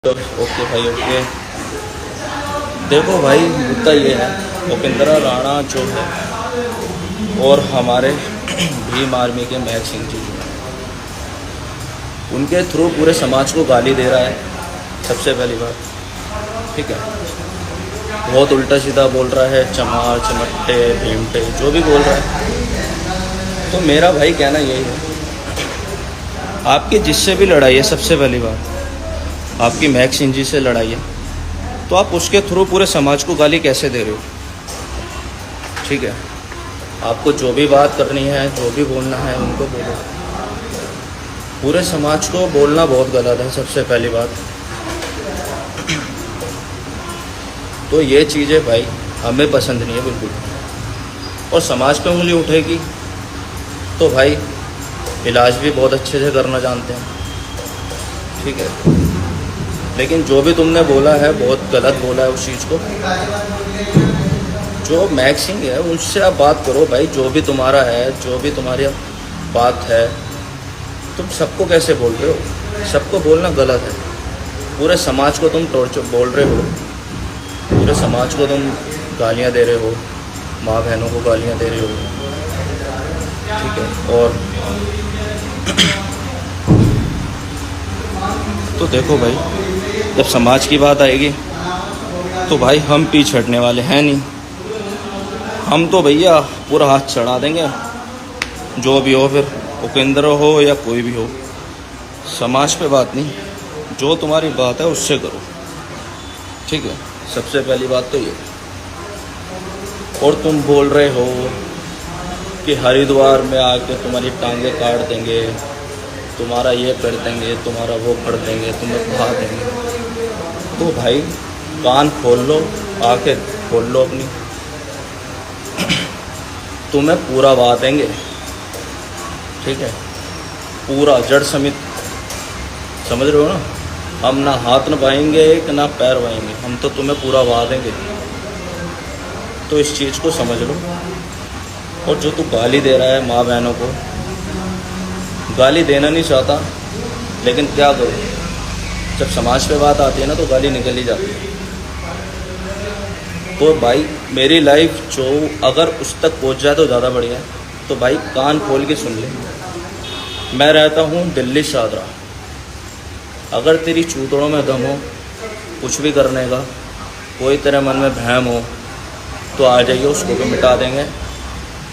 Okay भाई okay. देखो भाई मुद्दा ये है, उपेंद्र राणा जो है और हमारे भीम आर्मी के महक सिंह जी जो हैं, उनके थ्रू पूरे समाज को गाली दे रहा है। सबसे पहली बात, ठीक है, बहुत उल्टा सीधा बोल रहा है, चमार चमट्टे भीमटे जो भी बोल रहा है। तो मेरा भाई कहना यही है, आपकी जिससे भी लड़ाई है, सबसे पहली बात आपकी महक सिंह जी से लड़ाई है, तो आप उसके थ्रू पूरे समाज को गाली कैसे दे रहे हो? ठीक है, आपको जो भी बात करनी है, जो भी बोलना है, उनको बोलो। पूरे समाज को बोलना बहुत गलत है, सबसे पहली बात। तो ये चीज़ें भाई हमें पसंद नहीं है बिल्कुल। और समाज पे उंगली उठेगी तो भाई इलाज भी बहुत अच्छे से करना जानते हैं, ठीक है। लेकिन जो भी तुमने बोला है बहुत गलत बोला है उस चीज़ को। जो महक सिंह है उनसे आप बात करो भाई, जो भी तुम्हारा है, जो भी तुम्हारी बात है। तुम सबको कैसे बोल रहे हो? सबको बोलना गलत है। पूरे समाज को तुम टॉर्चर बोल रहे हो, पूरे समाज को तुम गालियाँ दे रहे हो, माँ बहनों को गालियाँ दे रहे हो, ठीक है। और तो देखो भाई, जब समाज की बात आएगी तो भाई हम पीछे हटने वाले हैं नहीं। हम तो भैया पूरा हाथ चढ़ा देंगे, जो भी हो, फिर उपेंद्र हो या कोई भी हो। समाज पे बात नहीं, जो तुम्हारी बात है उससे करो, ठीक है। सबसे पहली बात तो ये। और तुम बोल रहे हो कि हरिद्वार में आके तुम्हारी टांगें काट देंगे, तुम्हारा ये कर देंगे, तुम्हारा वो कर देंगे, तुम्हें खा देंगे। तो भाई कान खोल लो, आंखें खोल लो अपनी, तुम्हें पूरा बहा देंगे, ठीक है। पूरा जड़ समेत, समझ रहे हो ना? हम ना हाथ न बाएंगे कि ना पैर बाएंगे, हम तो तुम्हें पूरा बहा देंगे। तो इस चीज़ को समझ लो। और जो तू गाली दे रहा है माँ बहनों को, गाली देना नहीं चाहता, लेकिन क्या करूँ, जब समाज पे बात आती है ना तो गाली निकल ही जाती है। तो भाई मेरी लाइफ जो अगर उस तक पहुंच जाए तो ज़्यादा बढ़िया है। तो भाई कान खोल के सुन ले। मैं रहता हूँ दिल्ली शादरा। अगर तेरी चूतड़ों में दम हो कुछ भी करने का, कोई तेरे मन में भ्रम हो, तो आ जाइए, उसको भी मिटा देंगे,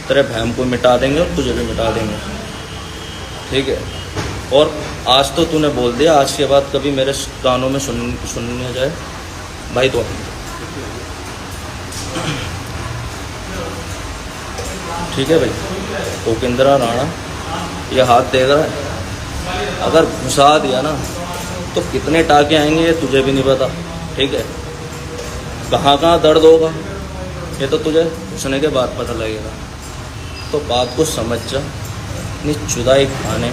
तेरे भ्रम को मिटा देंगे और तुझे भी मिटा देंगे, ठीक है। और आज तो तूने बोल दिया, आज के बाद कभी मेरे कानों में सुनने जाए भाई तो ठीक है भाई। उपेंद्र राणा ये हाथ देख रहा है, अगर घुसा दिया ना तो कितने टाके आएंगे ये तुझे भी नहीं पता, ठीक है। कहाँ कहाँ दर्द होगा ये तो तुझे घुसने के बाद पता लगेगा। तो बात को समझ जा। इतनी जुदाई खाने,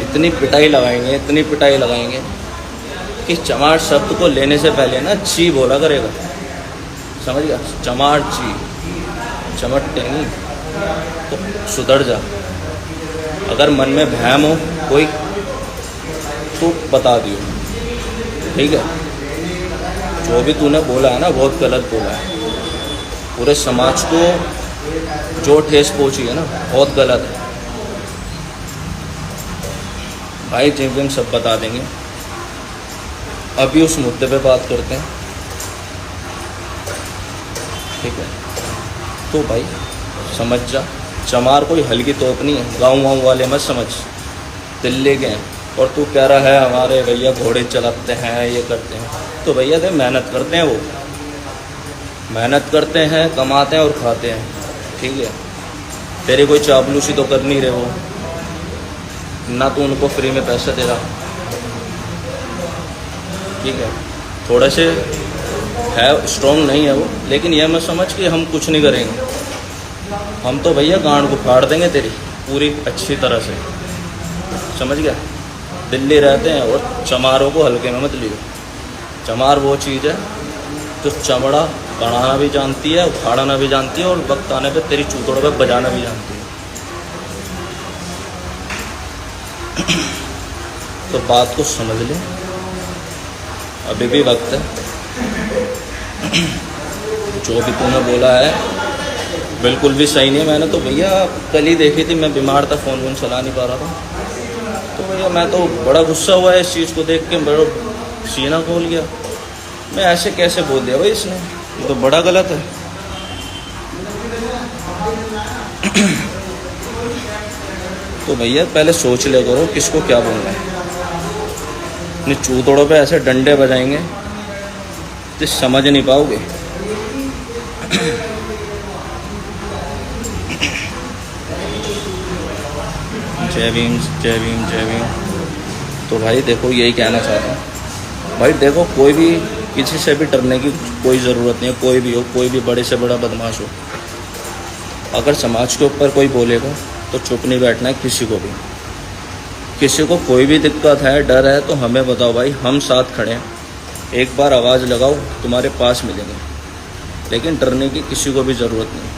इतनी पिटाई लगाएंगे, इतनी पिटाई लगाएंगे कि चमार शब्द को लेने से पहले ना ची बोला करेगा, समझ गया? चमार ची, चमट्टे नहीं। तो सुधर जा। अगर मन में भ्रम हो कोई तो बता दियो, ठीक है। जो भी तूने बोला है ना बहुत गलत बोला है। पूरे समाज को जो ठेस पहुंची है ना बहुत गलत है भाई। जिम विम सब बता देंगे। अभी उस मुद्दे पे बात करते हैं, ठीक है। तो भाई समझ जा, चमार कोई हल्की तोप नहीं है। गाँव वाले मत समझ, दिल्ली के हैं। और तू कह रहा है हमारे भैया घोड़े चलाते हैं, ये करते हैं। तो भैया दे मेहनत करते हैं, वो मेहनत करते हैं, कमाते हैं और खाते हैं, ठीक है। तेरी कोई चापलूसी तो कर नहीं रहे हो ना, तू उनको फ्री में पैसे दे रहा, ठीक है। थोड़े से है, स्ट्रॉन्ग नहीं है वो, लेकिन यह मत समझ कि हम कुछ नहीं करेंगे। हम तो भैया गांड को फाड़ देंगे तेरी पूरी अच्छी तरह से, समझ गया? दिल्ली रहते हैं और चमारों को हल्के में मत लियो। चमार वो चीज़ है जो चमड़ा बनाना भी जानती है, उखाड़ना भी जानती है, और वक्त आने पे तेरी चूतड़ों पे बजाना भी जानती है। तो बात को समझ ले। अभी भी वक्त है। जो भी तूने बोला है बिल्कुल भी सही नहीं है। मैंने तो भैया कल ही देखी थी, मैं बीमार था, फ़ोन वोन चला नहीं पा रहा था। तो भैया मैं तो बड़ा गुस्सा हुआ है इस चीज़ को देख के, बड़ा सीना खोल गया। मैं ऐसे कैसे बोल दिया भाई इसने, ये तो बड़ा गलत है। तो भैया पहले सोच ले करो किसको क्या बोलना है। अपने चूतोड़ों पे ऐसे डंडे बजाएंगे तो समझ नहीं पाओगे। जय भीम जय भीम जय भीम। तो भाई देखो यही कहना चाहता हूँ भाई, देखो कोई भी किसी से भी डरने की कोई ज़रूरत नहीं है। कोई भी हो, कोई भी बड़े से बड़ा बदमाश हो, अगर समाज के ऊपर कोई बोलेगा तो चुप नहीं बैठना है किसी को भी। किसी को कोई भी दिक्कत है, डर है तो हमें बताओ भाई, हम साथ खड़े हैं। एक बार आवाज़ लगाओ, तुम्हारे पास मिलेंगे। लेकिन डरने की किसी को भी ज़रूरत नहीं।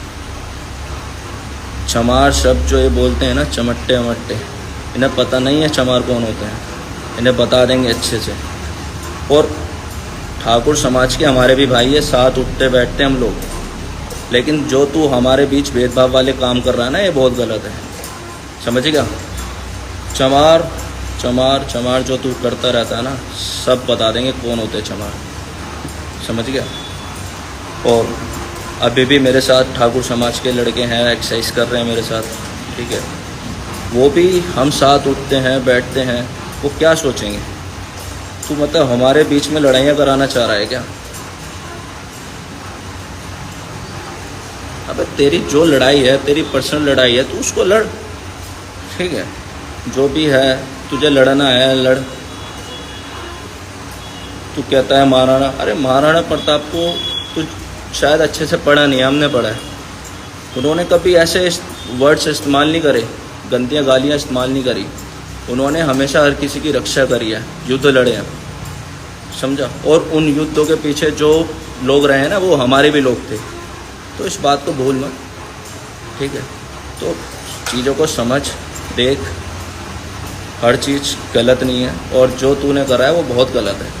चमार शब्द जो ये बोलते हैं ना, चमट्टे अमट्टे, इन्हें पता नहीं है चमार कौन होते हैं। इन्हें बता देंगे अच्छे से। और ठाकुर समाज के हमारे भी भाई है, साथ उठते बैठते हम लोग। लेकिन जो तू हमारे बीच भेदभाव वाले काम कर रहा है ना, ये बहुत गलत है, समझ गया। चमार चमार चमार जो तू करता रहता है ना, सब बता देंगे कौन होते हैं चमार, समझ गया। और अभी भी मेरे साथ ठाकुर समाज के लड़के हैं, एक्सरसाइज कर रहे हैं मेरे साथ, ठीक है। वो भी हम साथ उठते हैं बैठते हैं। वो क्या सोचेंगे? तू मतलब हमारे बीच में लड़ाइयाँ कराना चाह रहा है क्या? अबे तेरी जो लड़ाई है, तेरी पर्सनल लड़ाई है, तू उसको लड़, ठीक है। जो भी है, तुझे लड़ना है लड़। तू कहता है महाराणा, अरे महाराणा प्रताप को तू शायद अच्छे से पढ़ा नहीं है, हमने पढ़ा है। उन्होंने कभी ऐसे वर्ड्स इस्तेमाल नहीं करे, गंदियाँ गालियाँ इस्तेमाल नहीं करी। उन्होंने हमेशा हर किसी की रक्षा करी है, युद्ध लड़े हैं, समझा। और उन युद्धों के पीछे जो लोग रहे हैं ना, वो हमारे भी लोग थे। तो इस बात को भूल मत, ठीक है। तो चीज़ों को समझ देख, हर चीज़ गलत नहीं है, और जो तूने करा है वो बहुत गलत है।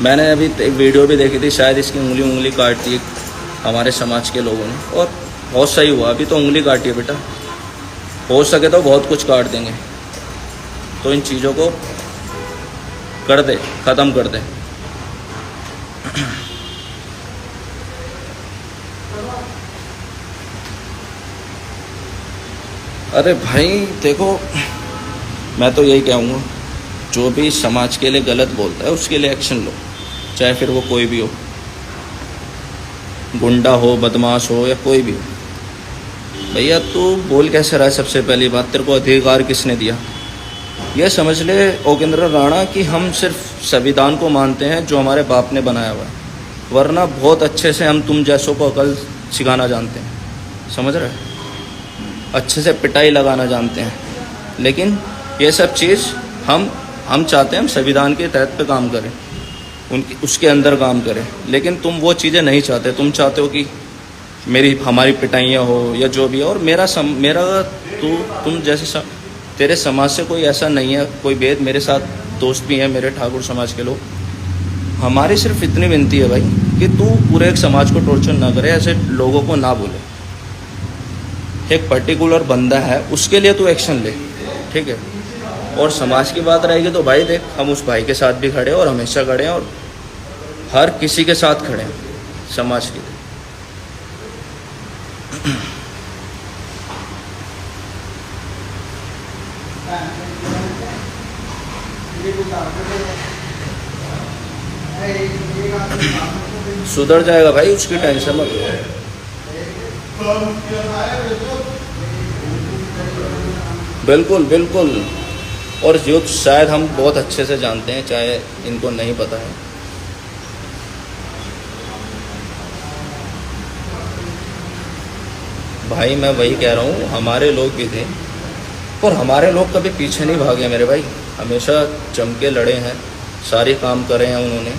मैंने अभी एक वीडियो भी देखी थी, शायद इसकी उंगली काट दी हमारे समाज के लोगों ने, और बहुत सही हुआ। अभी तो उंगली काटी है बेटा, हो सके तो बहुत कुछ काट देंगे। तो इन चीज़ों को कर दे, ख़त्म कर दे। अरे भाई देखो, मैं तो यही कहूँगा, जो भी समाज के लिए गलत बोलता है उसके लिए एक्शन लो, चाहे फिर वो कोई भी हो, गुंडा हो, बदमाश हो, या कोई भी हो। भैया तू बोल कैसे रहा है? सबसे पहली बात, तेरे को अधिकार किसने दिया? यह समझ ले ओकेंद्र राणा कि हम सिर्फ संविधान को मानते हैं जो हमारे बाप ने बनाया हुआ है, वरना बहुत अच्छे से हम तुम जैसों को अकल सिखाना जानते हैं, समझ रहे? अच्छे से पिटाई लगाना जानते हैं। लेकिन ये सब चीज़ हम चाहते हैं हम संविधान के तहत पे काम करें, उसके अंदर काम करें। लेकिन तुम वो चीज़ें नहीं चाहते। तुम चाहते हो कि हमारी पिटाइयाँ हो या जो भी हो। और तुम जैसे तेरे समाज से कोई ऐसा नहीं है, कोई भेद। मेरे साथ दोस्त भी हैं मेरे ठाकुर समाज के लोग। हमारी सिर्फ इतनी विनती है भाई कि तू पूरे एक समाज को टॉर्चर ना करे, ऐसे लोगों को ना बोले। एक पर्टिकुलर बंदा है, उसके लिए तू एक्शन ले, ठीक है। और समाज की बात रहेगी तो भाई देख, हम उस भाई के साथ भी खड़े हैं और हमेशा खड़े हैं, और हर किसी के साथ खड़े हैं समाज के लिए। सुधर जाएगा भाई, उसकी टेंशन मत लो। बिल्कुल बिल्कुल। और युद्ध शायद हम बहुत अच्छे से जानते हैं, चाहे इनको नहीं पता है। भाई मैं वही कह रहा हूँ, हमारे लोग भी थे, और हमारे लोग कभी पीछे नहीं भागे मेरे भाई। हमेशा जम के लड़े हैं, सारे काम करे हैं उन्होंने,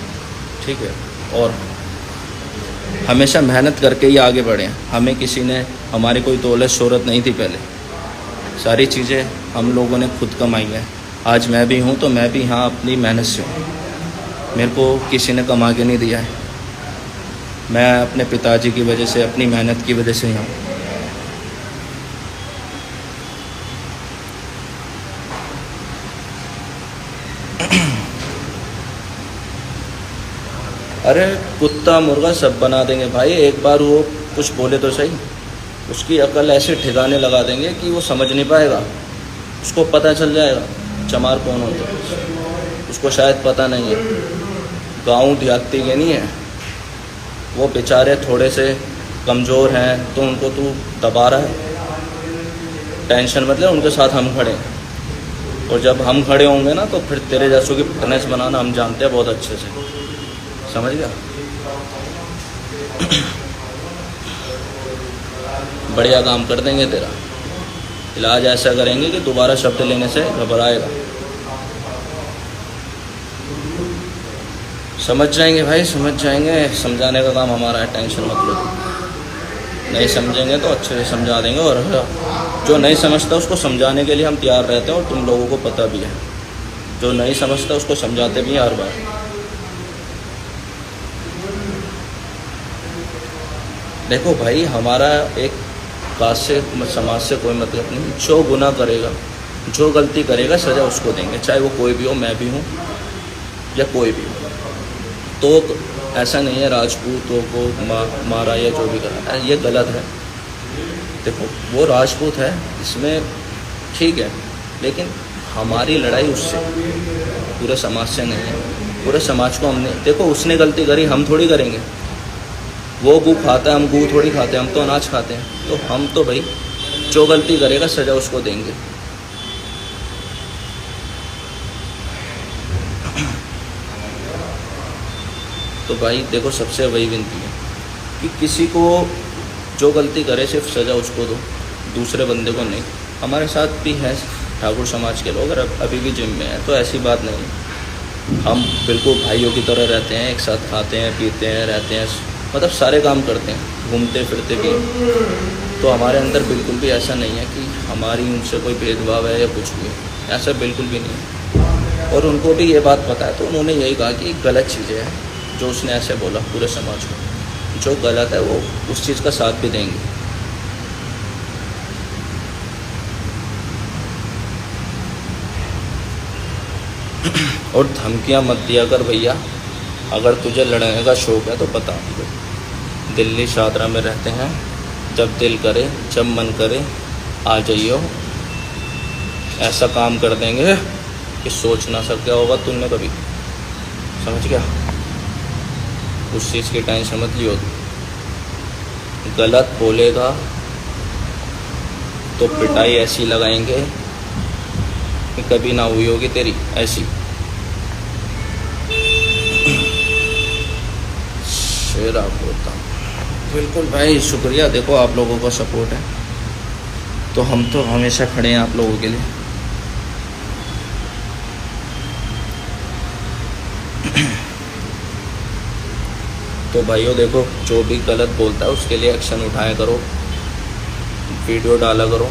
ठीक है। और हमेशा मेहनत करके ही आगे बढ़े हैं। हमें किसी ने, हमारी कोई दौलत शोहरत नहीं थी पहले, सारी चीज़ें हम लोगों ने खुद कमाई है। आज मैं भी हूँ तो मैं भी यहाँ अपनी मेहनत से हूँ। मेरे को किसी ने कमा के नहीं दिया है, मैं अपने पिताजी की वजह से, अपनी मेहनत की वजह से यहाँ हूँ। अरे कुत्ता मुर्गा सब बना देंगे भाई, एक बार वो कुछ बोले तो सही, उसकी अकल ऐसे ठिकाने लगा देंगे कि वो समझ नहीं पाएगा। उसको पता चल जाएगा चमार कौन होता है, उसको शायद पता नहीं है। गाँव देहाती के नहीं है वो, बेचारे थोड़े से कमज़ोर हैं तो उनको तू दबा रहा है। टेंशन मतलब उनके साथ हम खड़े हैं, और जब हम खड़े होंगे ना तो फिर तेरे जैसों की फिटनेस बनाना हम जानते हैं बहुत अच्छे से, समझ गया। बढ़िया काम कर देंगे तेरा, इलाज ऐसा करेंगे कि दोबारा शब्द लेने से घबराएगा। समझ जाएंगे भाई, समझ जाएंगे, समझाने का काम हमारा है, टेंशन मत लो। नहीं समझेंगे तो अच्छे से समझा देंगे, और जो नहीं समझता उसको समझाने के लिए हम तैयार रहते हैं, और तुम लोगों को पता भी है। जो नहीं समझता उसको समझाते भी हैं हर बार। देखो भाई, हमारा एक कास्ट से, समाज से कोई मतलब नहीं। जो गुनाह करेगा, जो गलती करेगा, सज़ा उसको देंगे, चाहे वो कोई भी हो, मैं भी हूँ या कोई भी हो। तो ऐसा नहीं है राजपूतों को मारा या जो भी करा, ये गलत है। देखो वो राजपूत है, इसमें ठीक है, लेकिन हमारी लड़ाई उससे, पूरे समाज से नहीं है। पूरे समाज को हमने, देखो उसने गलती करी, हम थोड़ी करेंगे। वो गू खाता है, हम गू थोड़ी खाते हैं, हम तो अनाज खाते हैं। तो हम तो भाई जो गलती करेगा सज़ा उसको देंगे। तो भाई देखो, सबसे वही विनती है कि किसी को जो गलती करे सिर्फ सज़ा उसको दो, दूसरे बंदे को नहीं। हमारे साथ भी है ठाकुर समाज के लोग, अगर अभी भी जिम में है तो ऐसी बात नहीं है। हम बिल्कुल भाइयों की तरह रहते हैं, एक साथ खाते हैं, पीते हैं, रहते हैं, मतलब सारे काम करते हैं, घूमते फिरते भी हैं। तो हमारे अंदर बिल्कुल भी ऐसा नहीं है कि हमारी उनसे कोई भेदभाव है या कुछ भी, ऐसा बिल्कुल भी नहीं है। और उनको भी ये बात पता है, तो उन्होंने यही कहा कि गलत चीज़ें हैं जो उसने ऐसे बोला पूरे समाज को, जो गलत है वो उस चीज़ का साथ भी देंगे। और धमकियाँ मत दिया कर भैया, अगर तुझे लड़ने का शौक़ है तो बता। दिल्ली शादरा में रहते हैं, जब दिल करे, जब मन करे आ जाइयो, ऐसा काम कर देंगे कि सोच ना सके होगा तुमने कभी, समझ गया। उस चीज़ की टेंशन मत लियो। गलत बोलेगा तो पिटाई ऐसी लगाएंगे कि कभी ना हुई होगी तेरी ऐसी। शेर आपको होता बिल्कुल भाई, शुक्रिया। देखो आप लोगों का सपोर्ट है तो हम तो हमेशा खड़े हैं आप लोगों के लिए। तो भाइयों देखो, जो भी गलत बोलता है उसके लिए एक्शन उठाया करो, वीडियो डाला करो,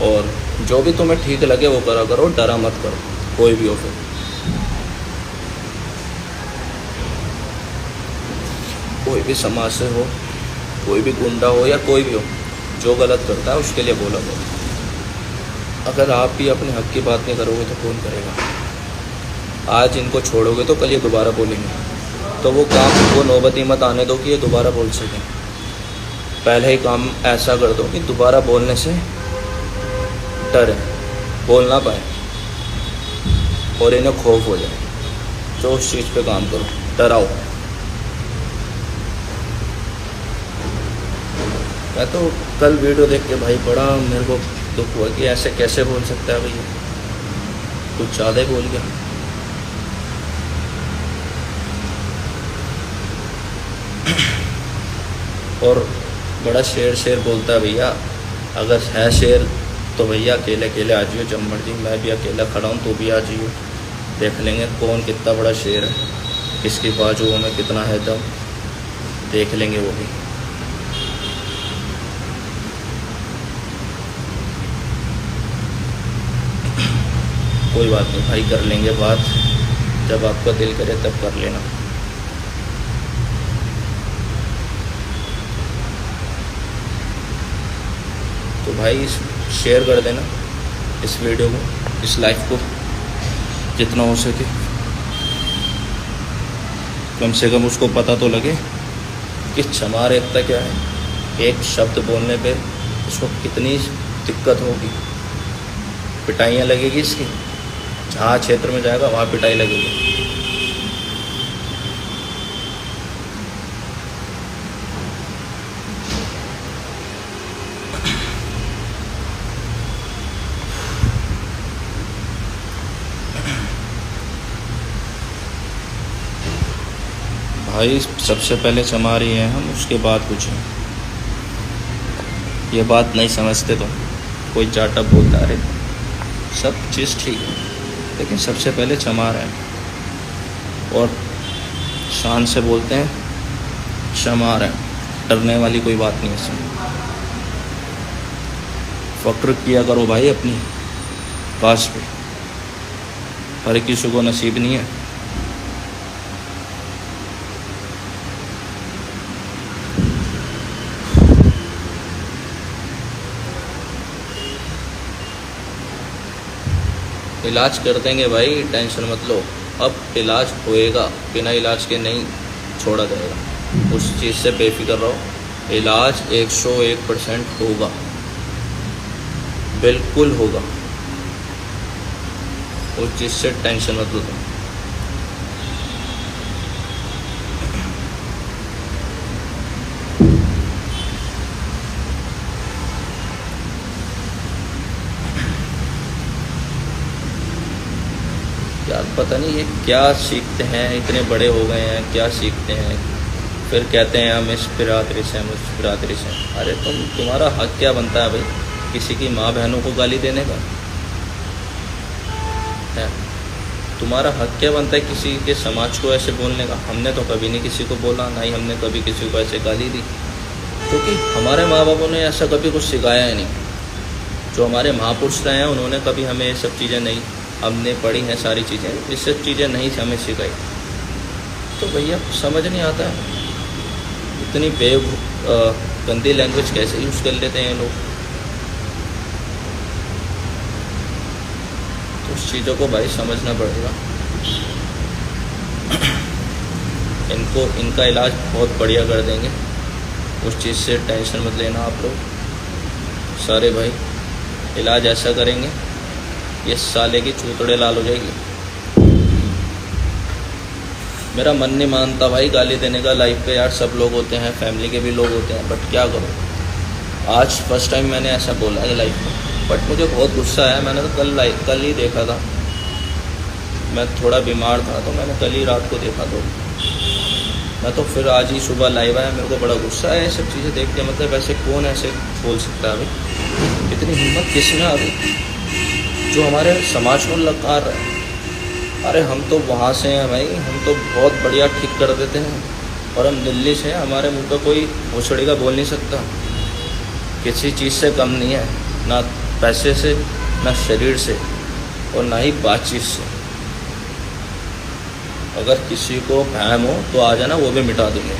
और जो भी तुम्हें ठीक लगे वो करा करो, डरा मत करो, कोई भी हो। फिर कोई भी समाज से हो, कोई भी गुंडा हो या कोई भी हो, जो गलत करता है उसके लिए बोला करो। अगर आप भी अपने हक की बात नहीं करोगे तो कौन करेगा। आज इनको छोड़ोगे तो कल ये दोबारा बोलेंगे, तो वो काम, वो नौबती मत आने दो कि ये दोबारा बोल सकें। पहले ही काम ऐसा कर दो कि दोबारा बोलने से डरे, बोल ना पाए और इन्हें खौफ हो जाए। तो उस चीज़ पे काम करो, डराओ। मैं तो कल वीडियो देख के भाई बड़ा मेरे को दुख हुआ कि ऐसे कैसे बोल सकता है भैया, कुछ ज़्यादा ही बोल गया। और बड़ा शेर बोलता है भैया, अगर है शेर तो भैया अकेले अकेले आ जाइयो, जब मर्जी मैं भी अकेला खड़ा हूँ तो भी आ जाइयो, देख लेंगे कौन कितना बड़ा शेर है, किसकी बाजुओं में कितना है दम, देख लेंगे वो भी। कोई बात नहीं भाई, कर लेंगे बात, जब आपका दिल करे तब कर लेना। तो भाई शेयर कर देना इस वीडियो को, इस लाइफ को जितना हो सके, कम से कम उसको पता तो लगे कि क्षमा रेखता क्या है। एक शब्द बोलने पे उसको कितनी दिक्कत होगी, पिटाइयाँ लगेगी इसकी, जहाँ क्षेत्र में जाएगा वहाँ पिटाई लगेगी। भाई सबसे पहले क्षमा रही है हम, उसके बाद कुछ है। ये बात नहीं समझते तो कोई चाटा बोलता है, सब चीज़ ठीक है, लेकिन सबसे पहले क्षमा रहे हैं और शान से बोलते हैं क्षमा रहे हैं। डरने वाली कोई बात नहीं है इसमें। फ़क्र किया करो भाई अपनी काश पे, हर किसी को नसीब नहीं है। इलाज कर देंगे भाई, टेंशन मत लो। अब इलाज होएगा, बिना इलाज के नहीं छोड़ा जाएगा, उस चीज़ से बेफिक्र रहो। इलाज 101% होगा, बिल्कुल होगा, उस चीज़ से टेंशन मत लो तुम। यार पता नहीं ये क्या सीखते हैं, इतने बड़े हो गए हैं, क्या सीखते हैं, फिर कहते हैं हम इस बिरादरी से, हम उस बिरादरी से। अरे तुम्हारा हक क्या बनता है भाई किसी की माँ बहनों को गाली देने का? है तुम्हारा हक क्या बनता है किसी के समाज को ऐसे बोलने का? हमने तो कभी नहीं किसी को बोला, ना ही हमने कभी किसी को ऐसे गाली दी, क्योंकि हमारे माँ बापों ने ऐसा कभी कुछ सिखाया ही नहीं। जो हमारे महापुरुष रहे हैं उन्होंने कभी हमें ये सब चीज़ें नहीं, हमने पढ़ी हैं सारी चीज़ें, ये सब चीज़ें नहीं हमें सिखाई। तो भैया समझ नहीं आता है, इतनी गंदी लैंग्वेज कैसे यूज़ कर लेते हैं ये लोग। तो उस चीज़ों को भाई समझना पड़ेगा। इनका इलाज बहुत बढ़िया कर देंगे, उस चीज़ से टेंशन मत लेना आप लोग सारे भाई। इलाज ऐसा करेंगे ये साले की चूतड़े लाल हो जाएगी। मेरा मन नहीं मानता भाई गाली देने का लाइफ पे। यार सब लोग होते हैं, फैमिली के भी लोग होते हैं, बट क्या करूँ, आज फर्स्ट टाइम मैंने ऐसा बोला है लाइफ में, बट मुझे बहुत गुस्सा आया। मैंने तो कल ही देखा था, मैं थोड़ा बीमार था तो मैंने कल ही रात को देखा, तो मैं तो फिर आज ही सुबह लाइव आया। मेरे को बड़ा गुस्सा आया ये सब चीज़ें देख के। मतलब ऐसे कौन ऐसे बोल सकता है अभी, इतनी हिम्मत किसने अभी, जो हमारे समाज को लकार रहा है। अरे हम तो वहाँ से हैं भाई, हम तो बहुत बढ़िया ठीक कर देते हैं, और हम दिल्ली से हैं, हमारे मुंह पे कोई भोसड़ी का बोल नहीं सकता। किसी चीज़ से कम नहीं है, ना पैसे से, ना शरीर से, और ना ही बातचीत से। अगर किसी को भ्रम हो तो आ जाना, वो भी मिटा देंगे।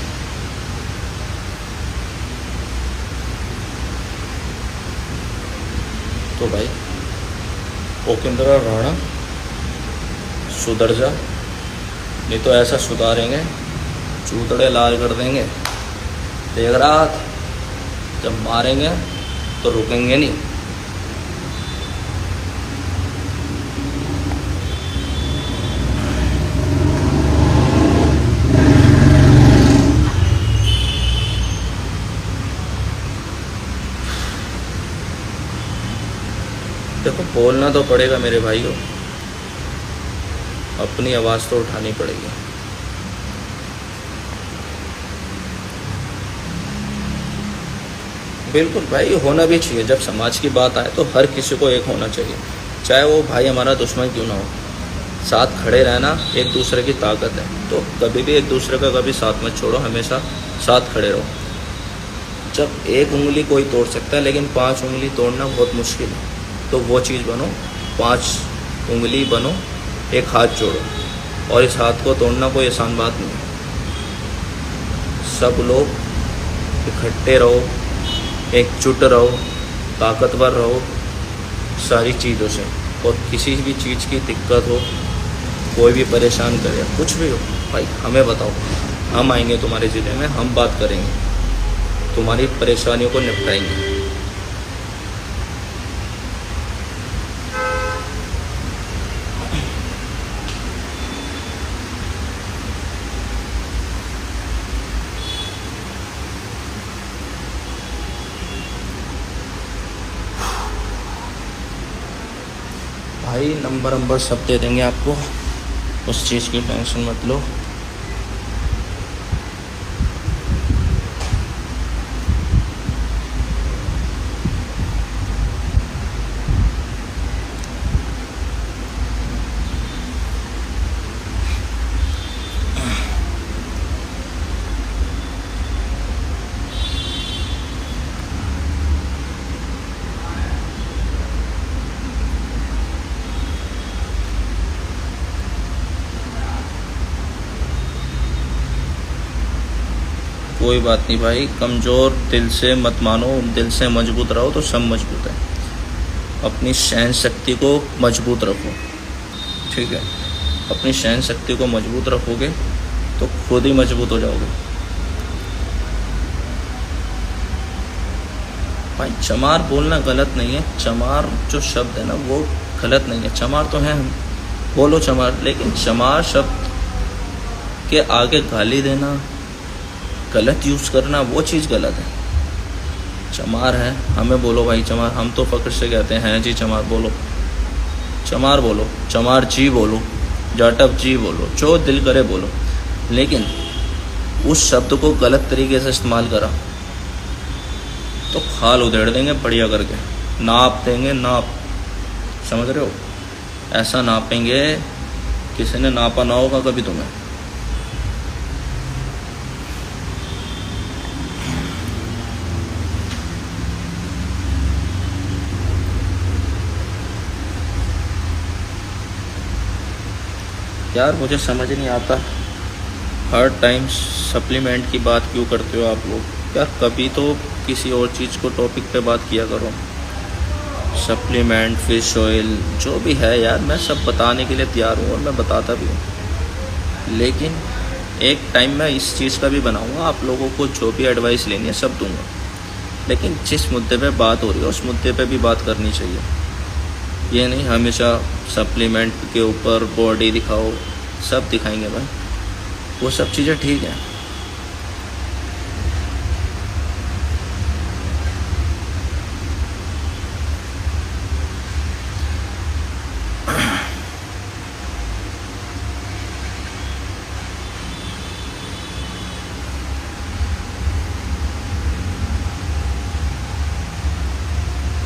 तो भाई ओकेंद्रा राणा सुधर जा, नहीं तो ऐसा सुधारेंगे चूतड़े लाल कर देंगे। देख रहा जब मारेंगे तो रुकेंगे नहीं। देखो बोलना तो पड़ेगा मेरे भाइयों, अपनी आवाज़ तो उठानी पड़ेगी। बिल्कुल भाई, होना भी चाहिए। जब समाज की बात आए तो हर किसी को एक होना चाहिए, चाहे वो भाई हमारा दुश्मन क्यों ना हो। साथ खड़े रहना एक दूसरे की ताकत है, तो कभी भी एक दूसरे का कभी साथ मत छोड़ो, हमेशा साथ खड़े रहो। जब एक उंगली कोई तोड़ सकता है, लेकिन 5 उंगली तोड़ना बहुत मुश्किल है, तो वो चीज़ बनो, 5 उंगली बनो, एक हाथ जोड़ो। और इस हाथ को तोड़ना कोई आसान बात नहीं है। सब लोग इकट्ठे रहो, एकजुट रहो, ताकतवर रहो सारी चीज़ों से। और किसी भी चीज़ की दिक्कत हो, कोई भी परेशान करे, कुछ भी हो भाई, हमें बताओ, हम आएंगे तुम्हारे ज़िले में, हम बात करेंगे, तुम्हारी परेशानियों को निपटाएंगे। भाई नंबर सब दे देंगे आपको, उस चीज़ की टेंशन मत लो। कोई बात नहीं भाई, कमज़ोर दिल से मत मानो, दिल से मजबूत रहो तो सब मजबूत है। अपनी सहन शक्ति को मजबूत रखो, ठीक है? अपनी सहन शक्ति को मजबूत रखोगे तो खुद ही मजबूत हो जाओगे। भाई चमार बोलना गलत नहीं है, चमार जो शब्द है ना वो गलत नहीं है, चमार तो है, हम बोलो चमार, लेकिन चमार शब्द के आगे गाली देना, गलत यूज़ करना, वो चीज़ गलत है। चमार है, हमें बोलो भाई चमार, हम तो फख्र से कहते हैं जी चमार बोलो, चमार बोलो, चमार जी बोलो, जाटव जी बोलो, जो दिल करे बोलो, लेकिन उस शब्द को गलत तरीके से इस्तेमाल करा तो खाल उधेड़ देंगे बढ़िया करके, नाप देंगे, नाप, समझ रहे हो? ऐसा नापेंगे किसी ने नापा ना होगा कभी तुम्हें। यार मुझे समझ नहीं आता, हर टाइम सप्लीमेंट की बात क्यों करते हो आप लोग? यार कभी तो किसी और चीज़ को टॉपिक पे बात किया करो। सप्लीमेंट, फिश ऑयल, जो भी है यार, मैं सब बताने के लिए तैयार हूँ और मैं बताता भी हूँ, लेकिन एक टाइम मैं इस चीज़ का भी बनाऊँगा, आप लोगों को जो भी एडवाइस लेनी है सब दूँगा, लेकिन जिस मुद्दे पे बात हो रही है उस मुद्दे पे भी बात करनी चाहिए। ये नहीं हमेशा सप्लीमेंट के ऊपर बॉडी दिखाओ, सब दिखाएंगे भाई, वो सब चीज़ें ठीक है।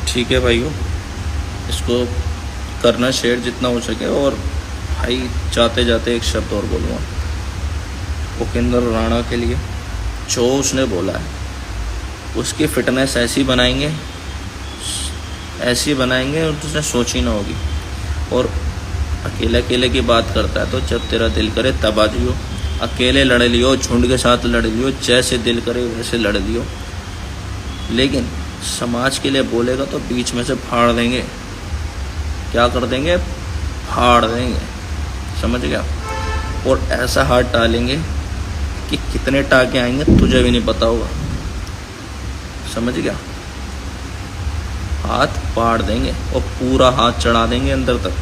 ठीक है भाइयों, इसको करना शेयर जितना हो सके। और भाई जाते जाते एक शब्द और बोलूँगा उपेंद्र राणा के लिए, जो उसने बोला है उसकी फ़िटनेस ऐसी बनाएंगे और उसने सोची ना होगी। और अकेले की बात करता है तो जब तेरा दिल करे तब आ जाइयो, अकेले लड़ लियो, झुंड के साथ लड़ लियो, जैसे दिल करे वैसे लड़ लियो, लेकिन समाज के लिए बोलेगा तो बीच में से फाड़ देंगे। क्या कर देंगे? फाड़ देंगे, समझ गया? और ऐसा हाथ डालेंगे कि कितने टाके आएंगे तुझे भी नहीं पता होगा, समझ गया? हाथ फाड़ देंगे और पूरा हाथ चढ़ा देंगे अंदर तक।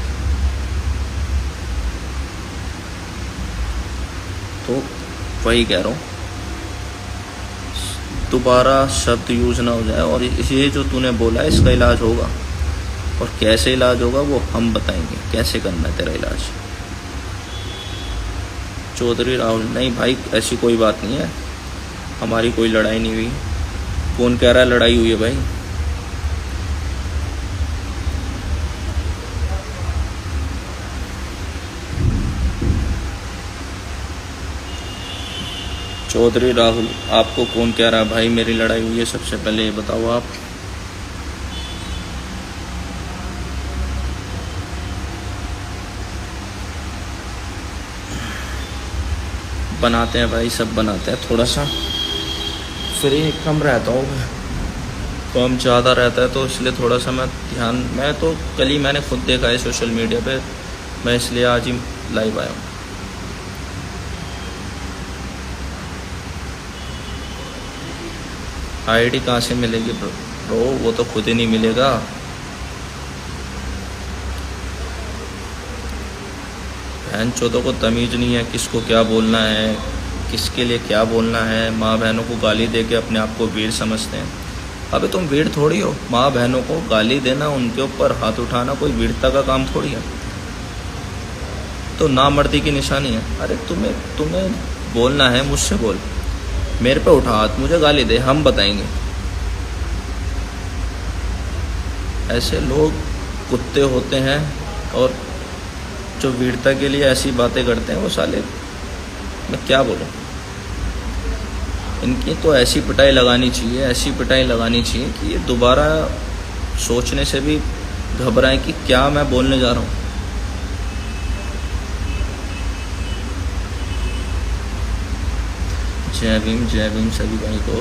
तो वही कह रहा हूँ, दोबारा शब्द यूज़ ना हो जाए। और ये जो तूने बोला है इसका इलाज होगा, और कैसे इलाज होगा वो हम बताएंगे, कैसे करना है तेरा इलाज। चौधरी राहुल, नहीं भाई ऐसी कोई बात नहीं है, हमारी कोई लड़ाई नहीं हुई। कौन कह रहा है लड़ाई हुई है भाई? चौधरी राहुल, आपको कौन कह रहा है भाई मेरी लड़ाई हुई है? सबसे पहले ये बताओ आप। बनाते हैं भाई, सब बनाते हैं। थोड़ा सा फ्री कम रहता हूँ मैं, काम ज़्यादा रहता है तो इसलिए थोड़ा सा मैं तो कल ही मैंने खुद देखा है सोशल मीडिया पे, मैं इसलिए आज ही लाइव आया हूँ। आईडी कहाँ से मिलेगी ब्रो? वो तो खुद ही नहीं मिलेगा। बहन चौधों को तमीज़ नहीं है किसको क्या बोलना है, किसके लिए क्या बोलना है। माँ बहनों को गाली दे के अपने आप को वीर समझते हैं। अबे तुम वीर थोड़ी हो। माँ बहनों को गाली देना, उनके ऊपर हाथ उठाना कोई वीरता का काम थोड़ी है, तो नामर्दी की निशानी है। अरे तुम्हें बोलना है मुझसे बोल, मेरे पे उठा हाथ, मुझे गाली दे, हम बताएंगे। ऐसे लोग कुत्ते होते हैं, और जो वीरता के लिए ऐसी बातें करते हैं वो साले, मैं क्या बोलूँ। इनकी तो ऐसी पिटाई लगानी चाहिए, ऐसी पिटाई लगानी चाहिए कि ये दोबारा सोचने से भी घबराएं कि क्या मैं बोलने जा रहा हूँ। जय भीम सभी भाई को।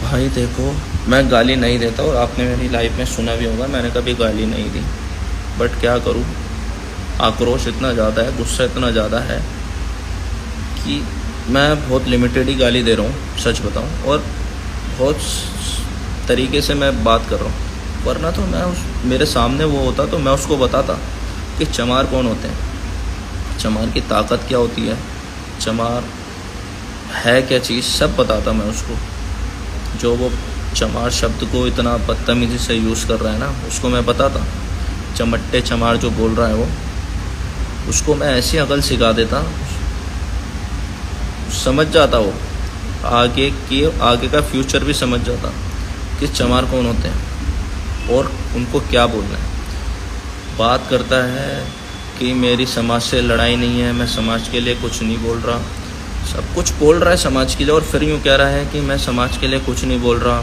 भाई देखो, मैं गाली नहीं देता, और आपने मेरी लाइफ में सुना भी होगा मैंने कभी गाली नहीं दी, बट क्या करूँ, आक्रोश इतना ज़्यादा है, गुस्सा इतना ज़्यादा है कि मैं बहुत लिमिटेड ही गाली दे रहा हूँ, सच बताऊँ, और बहुत तरीके से मैं बात कर रहा हूँ। वरना तो मेरे सामने वो होता तो मैं उसको बताता कि चमार कौन होते हैं, चमार की ताकत क्या होती है, चमार है क्या चीज़, सब बताता मैं उसको। जो वो चमार शब्द को इतना बदतमीजी से यूज़ कर रहा है ना, उसको मैं बताता। चमट्टे चमार जो बोल रहा है वो, उसको मैं ऐसी अकल सिखा देता, समझ जाता वो, आगे का फ्यूचर भी समझ जाता कि चमार कौन होते हैं और उनको क्या बोलना है। बात करता है कि मेरी समाज से लड़ाई नहीं है, मैं समाज के लिए कुछ नहीं बोल रहा, सब कुछ बोल रहा है समाज के लिए, और फिर यूँ कह रहा है कि मैं समाज के लिए कुछ नहीं बोल रहा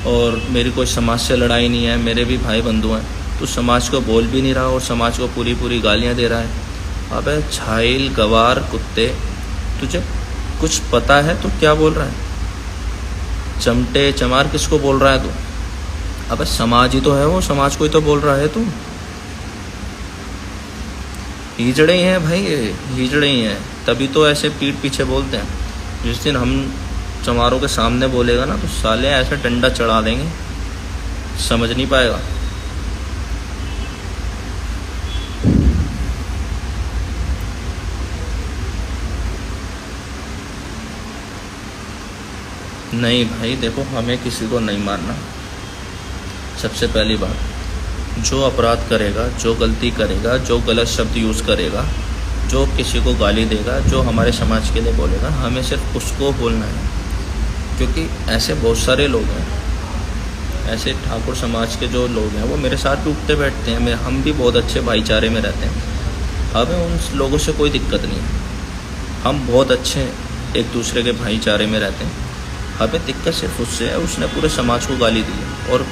और मेरी कोई समाज से लड़ाई नहीं है, मेरे भी भाई बंधु हैं। तो समाज को बोल भी नहीं रहा और समाज को पूरी गालियाँ दे रहा है। अबे छाइल गवार कुत्ते, तुझे कुछ पता है तो क्या बोल रहा है? चमटे चमार किसको बोल रहा है तू? अबे समाज ही तो है वो, समाज को ही तो बोल रहा है तू। हिजड़े ही हैं भाई, ये हिजड़े ही हैं, तभी तो ऐसे पीठ पीछे बोलते हैं। जिस दिन हम चमारों के सामने बोलेगा ना तो साले ऐसे डंडा चढ़ा देंगे, समझ नहीं पाएगा। नहीं भाई देखो, हमें किसी को नहीं मारना। सबसे पहली बात, जो अपराध करेगा, जो गलती करेगा, जो गलत शब्द यूज़ करेगा, जो किसी को गाली देगा, जो हमारे समाज के लिए बोलेगा, हमें सिर्फ उसको बोलना है। क्योंकि ऐसे बहुत सारे लोग हैं, ऐसे ठाकुर समाज के जो लोग हैं वो मेरे साथ भी उठते बैठते हैं, हम भी बहुत अच्छे भाईचारे में रहते हैं, हमें उन लोगों से कोई दिक्कत नहीं है, हम बहुत अच्छे एक दूसरे के भाईचारे में रहते हैं। हमें दिक्कत सिर्फ उससे है, उसने पूरे समाज को गाली दी है। और